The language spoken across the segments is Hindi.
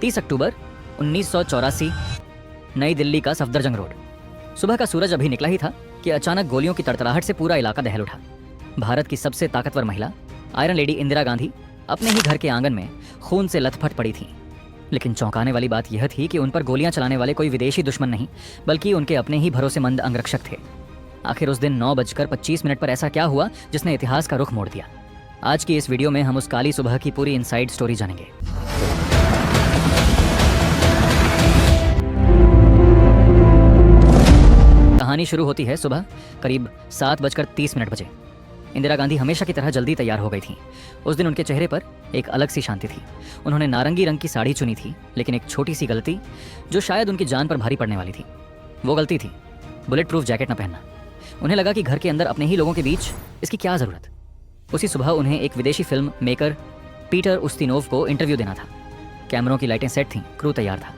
30 अक्टूबर 1984, नई दिल्ली का सफदरजंग रोड। सुबह का सूरज अभी निकला ही था कि अचानक गोलियों की तड़तड़ाहट से पूरा इलाका दहल उठा। भारत की सबसे ताकतवर महिला आयरन लेडी इंदिरा गांधी अपने ही घर के आंगन में खून से लथपथ पड़ी थी। लेकिन चौंकाने वाली बात यह थी कि उन पर गोलियां चलाने वाले कोई विदेशी दुश्मन नहीं, बल्कि उनके अपने ही भरोसेमंद अंगरक्षक थे। आखिर उस दिन 9:25 पर ऐसा क्या हुआ जिसने इतिहास का रुख मोड़ दिया? आज की इस वीडियो में हम उस काली सुबह की पूरी इनसाइड स्टोरी जानेंगे। कहानी शुरू होती है सुबह करीब 7:30 बजे। इंदिरा गांधी हमेशा की तरह जल्दी तैयार हो गई थीं। उस दिन उनके चेहरे पर एक अलग सी शांति थी। उन्होंने नारंगी रंग की साड़ी चुनी थी, लेकिन एक छोटी सी गलती जो शायद उनकी जान पर भारी पड़ने वाली थी। वो गलती थी बुलेट प्रूफ जैकेट न पहनना। उन्हें लगा कि घर के अंदर अपने ही लोगों के बीच इसकी क्या ज़रूरत। उसी सुबह उन्हें एक विदेशी फिल्म मेकर पीटर उस्तिनोव को इंटरव्यू देना था। कैमरों की लाइटें सेट थीं, क्रू तैयार था।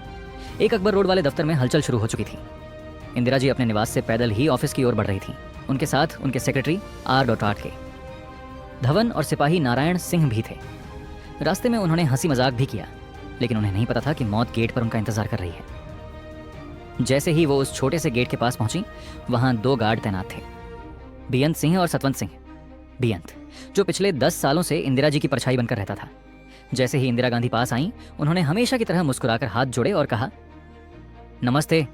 एक अकबर रोड वाले दफ्तर में हलचल शुरू हो चुकी थी। इंदिरा जी अपने निवास से पैदल ही ऑफिस की ओर बढ़ रही थीं। उनके साथ उनके सेक्रेटरी R.8 के धवन और सिपाही नारायण सिंह भी थे। रास्ते में उन्होंने हंसी मजाक भी किया, लेकिन उन्हें नहीं पता था कि मौत गेट पर उनका इंतजार कर रही है। जैसे ही वो उस छोटे से गेट के पास पहुंची, वहां 2 गार्ड तैनात थे, बेअंत सिंह और सतवंत सिंह। बेअंत, जो पिछले 10 सालों से इंदिरा जी की परछाई बनकर रहता था। जैसे ही इंदिरा गांधी पास आईं, उन्होंने हमेशा की तरह मुस्कुराकर हाथ जोड़े और कहा, नमस्ते।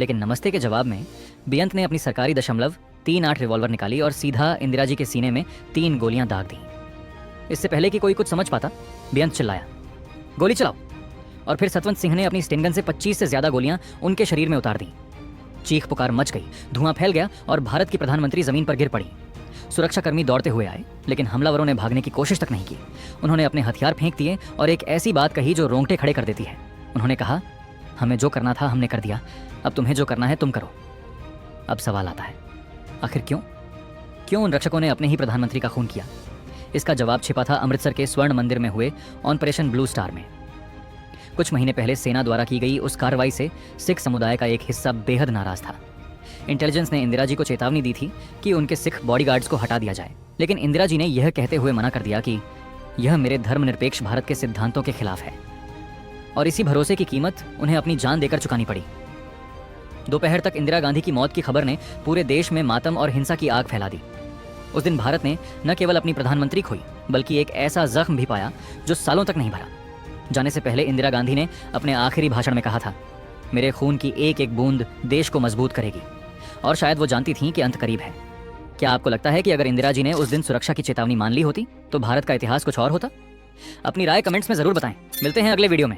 लेकिन नमस्ते के जवाब में बेअंत ने अपनी सरकारी .38 रिवॉल्वर निकाली और सीधा इंदिरा जी के सीने में 3 गोलियां दाग दी। इससे पहले कि कोई कुछ समझ पाता, बेअंत चिल्लाया, गोली चलाओ। और फिर सतवंत सिंह ने अपनी स्टेनगन से 25 से ज्यादा गोलियां उनके शरीर में उतार दी। चीख पुकार मच गई, धुआं फैल गया और भारत की प्रधानमंत्री जमीन पर गिर पड़ी। सुरक्षाकर्मी दौड़ते हुए आए, लेकिन हमलावरों ने भागने की कोशिश तक नहीं की। उन्होंने अपने हथियार फेंक दिए और एक ऐसी बात कही जो रोंगटे खड़े कर देती है। उन्होंने कहा, हमें जो करना था हमने कर दिया, अब तुम्हें जो करना है तुम करो। अब सवाल आता है, आखिर क्यों उन रक्षकों ने अपने ही प्रधानमंत्री का खून किया? इसका जवाब छिपा था अमृतसर के स्वर्ण मंदिर में हुए ऑपरेशन ब्लू स्टार में। कुछ महीने पहले सेना द्वारा की गई उस कार्रवाई से सिख समुदाय का एक हिस्सा बेहद नाराज था। इंटेलिजेंस ने इंदिरा जी को चेतावनी दी थी कि उनके सिख बॉडीगार्ड्स को हटा दिया जाए, लेकिन इंदिरा जी ने यह कहते हुए मना कर दिया कि यह मेरे धर्मनिरपेक्ष भारत के सिद्धांतों के खिलाफ है। और इसी भरोसे की कीमत उन्हें अपनी जान देकर चुकानी पड़ी। दोपहर तक इंदिरा गांधी की मौत की खबर ने पूरे देश में मातम और हिंसा की आग फैला दी। उस दिन भारत ने न केवल अपनी प्रधानमंत्री खोई, बल्कि एक ऐसा जख्म भी पाया जो सालों तक नहीं भरा। जाने से पहले इंदिरा गांधी ने अपने आखिरी भाषण में कहा था, मेरे खून की एक एक बूंद देश को मजबूत करेगी। और शायद वो जानती थीं कि अंत करीब है। क्या आपको लगता है कि अगर इंदिरा जी ने उस दिन सुरक्षा की चेतावनी मान ली होती तो भारत का इतिहास कुछ और होता? अपनी राय कमेंट्स में जरूर बताएं। मिलते हैं अगले वीडियो में।